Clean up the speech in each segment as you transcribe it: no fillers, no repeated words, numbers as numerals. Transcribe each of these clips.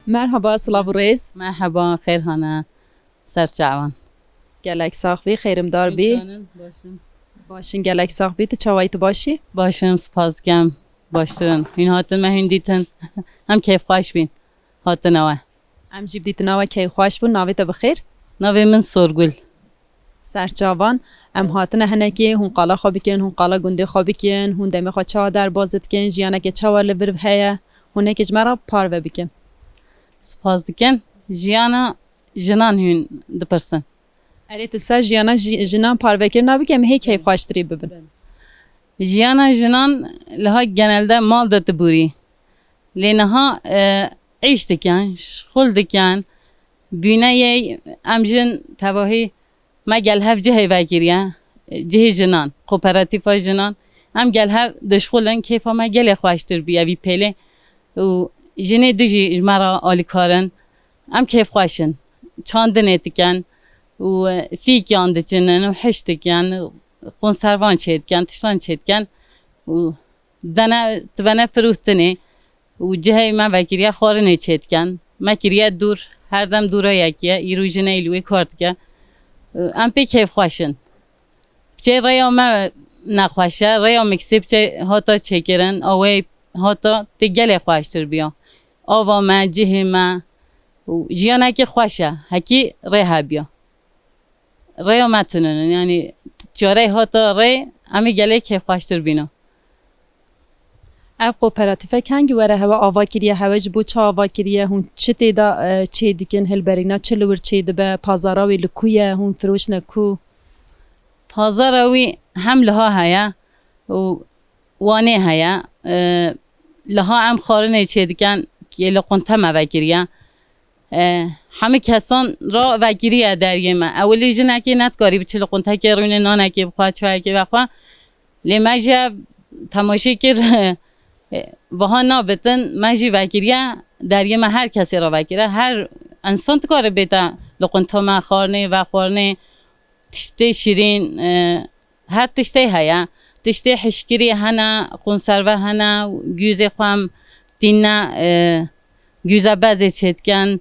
مرحبا سلاو ریز مرحبا خیر هانا سرچاوان گلک ساخ بی خیرم دار بی باشین گلک ساخ بی تو چاوایت باشی باشم سپاسگم باشترن این هاتن مهین دیتن هم کیف خوش بین هاتن اوه ام جیب دیت ناوه کی خوش بون ناوی تا بخیر ناوی من سورگل سرچاوان ام هاتن هنکی هون قالا خوابی کن هون قالا گنده خوابی کن هون دمی خواه چاوا در بازد کن جیانه که چاوا لبر هیا هونه که جمرا پار و بکن سپاس دکن جیانا جنان هون دپرسن اری تو سر جیانه جنان پار و کن نبی که هی کیف خوش تری ببن جیانا جنان لها genelde mal da teburi لینها عیش دکن شغل دکن بینه یه امجن تواهی ما گل هف جهی وگیریه جهی جنان کوپراتیف جنان هم گل هف دشخولن کیفا ما گل خوشتر بیا وی پله و جنه دجی مرا آلی کارن هم کیف خوشن چاندن اتکن و فیک یانده جنن و حش دکن کنسروان چیدکن تشتان چیدکن و دنه تبنه فروختنه و جهی ما وگیریه خارنه چیدکن ما کریه دور هر دم دوره یکیه ایرو جنه ایلوی کارت که ام پی کیف خوشن چه ریا ما نخوشه ریا مکسیب چه هاتا چکرن آوه هاتا تگل خوشتر بیا آوا ما جه ما جیانه که خوشه هکی ریه بیا ریا متنن یعنی چاره هاتا ری امی گله کیف خوشتر بینا اف کوپراتیفه کنگی وره هوا آوا کریه هوا جبو چه آوا کریه هون چه تیدا چه دیکن هل برینا چه لور چه دبه پازاراوی لکویه هون فروش نکو پازاراوی هم لها هیا و وانه هیا لها هم خارنه چه دیکن که لقنته ما وگیریه همه کسان را وگیریه دریه ما اولی جنه که ندکاری بچه لقنته که روینه نانه که بخواه چوه که بخواه لیمجه تماشی کر وها نابتن مجی وگیریه دریه ما هر کسی را وگیره هر انسان تکاره بیتا لقنته ما خارنه و خارنه تشته شیرین هر تشته هیا تشته حشکری هنه کنسروه هنه گوزه خوام دینه گوزه بازه چیدکن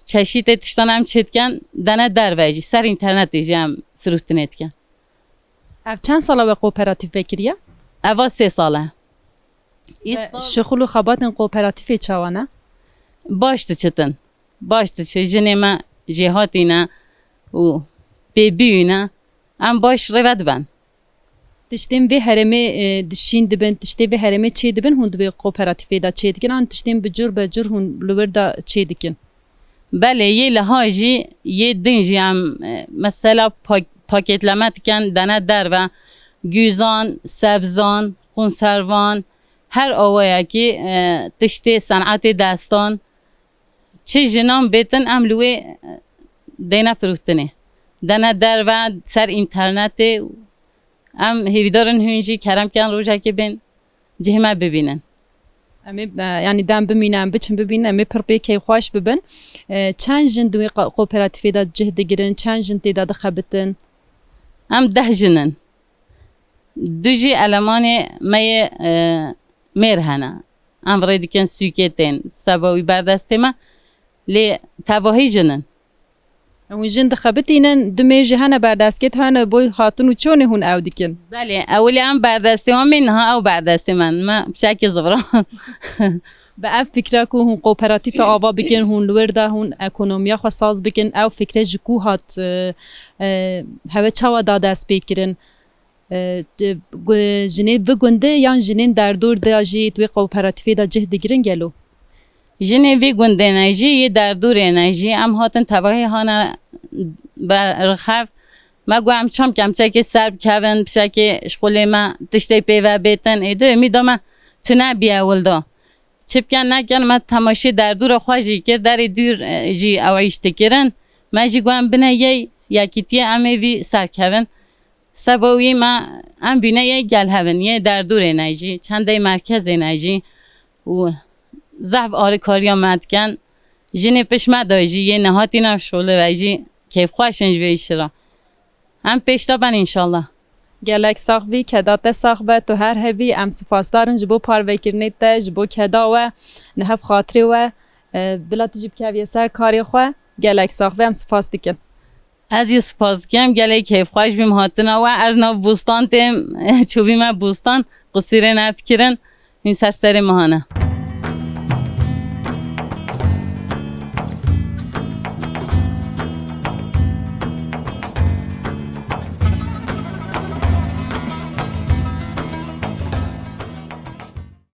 چشیت تشتان هم چیدکن دنه در ویجی سر اینترنت دیجی هم فروختن ایدکن اف چند ساله به کوپراتیف کریه؟ اوا 3 ساله شغل و خباتن کوپراتیف چوانه؟ باشت چتن باشت چه جنه ما جهاتینه و بیبیونه ام باش روید بن تشتیم به هرمه دشین دبن تشتی به هرمه چه دبن هون به کوپراتیفه دا چه دیکن آن تشتیم به جور هون لور دا چه دیکن بله یه لحاجی یه دنجی هم مثلا پاکتلمت کن دنه در و گوزان سبزان خونسروان هر آوایی که تشتی صنعت دستان چه جنام بیتن املوی دینه فروختنه دنه در و سر اینترنت ام هیویدارن هونجی کرم کن روژه که بین جهمه ببینن امی یعنی دم ببینم بچم ببینم امی پر به کی خوش ببین چند جن دوی کوپراتیف دا جهد گیرن چند جن تیدا دخبتن ام 10 جنن دوجی علمان می مرهنه ام رای دیکن سوکتن سباوی بردسته ما لی تواهی جنن اون جن دخبتینن دمی جهان بردستگت هن بوی هاتون و چونه هون او دیکن بله اولی هم بردسته ما منها او بردسته من ما بشک زبران به اف فکره که هون کوپراتیف آوا بکن هون لور ده هون اکونومیا خو ساز بکن او فکره جکو هات هوا چوا داده است بکرن جنید و گنده یا جنین در دور ده جی توی کوپراتیف دا جهد گیرن گلو جنوی گنده انرژی یه در دور انرژی ام هاتن تباهی هانا برخف ما گوام چم کمچه که سرب کون بشه که شغل ما تشتی پیوه بیتن ایدو امیدو چنه بیاول دا چپ کن نکن ما تماشی در دور خواهی کرد در دور جی اویشت کرن ما جی گوام بینه یکیتی امه وی سر کون سباوی ما ام بینه یه گل هون یه در دور انرژی چنده مرکز انرژی و زحب آره کاریا مدکن جنه پشمه دایجی یه نهاتی نم شوله ویجی کیف خوشنج ویش را هم پیشتا بن انشالله گلک ساخ بی کدات ساخ به تو هر هبی ام سپاسدارن جبو پاروکرنیت جبو کدا و نهب خاطری و Bila tu jî bikeviye ser karê xwe gelek sax ve em spas dikin. Ez jî spas dikim gelek keyfxweş bîm hatina we ez nav bostan têm çûbî me bostan qusîrê nefikirin hûn ser serê me hene.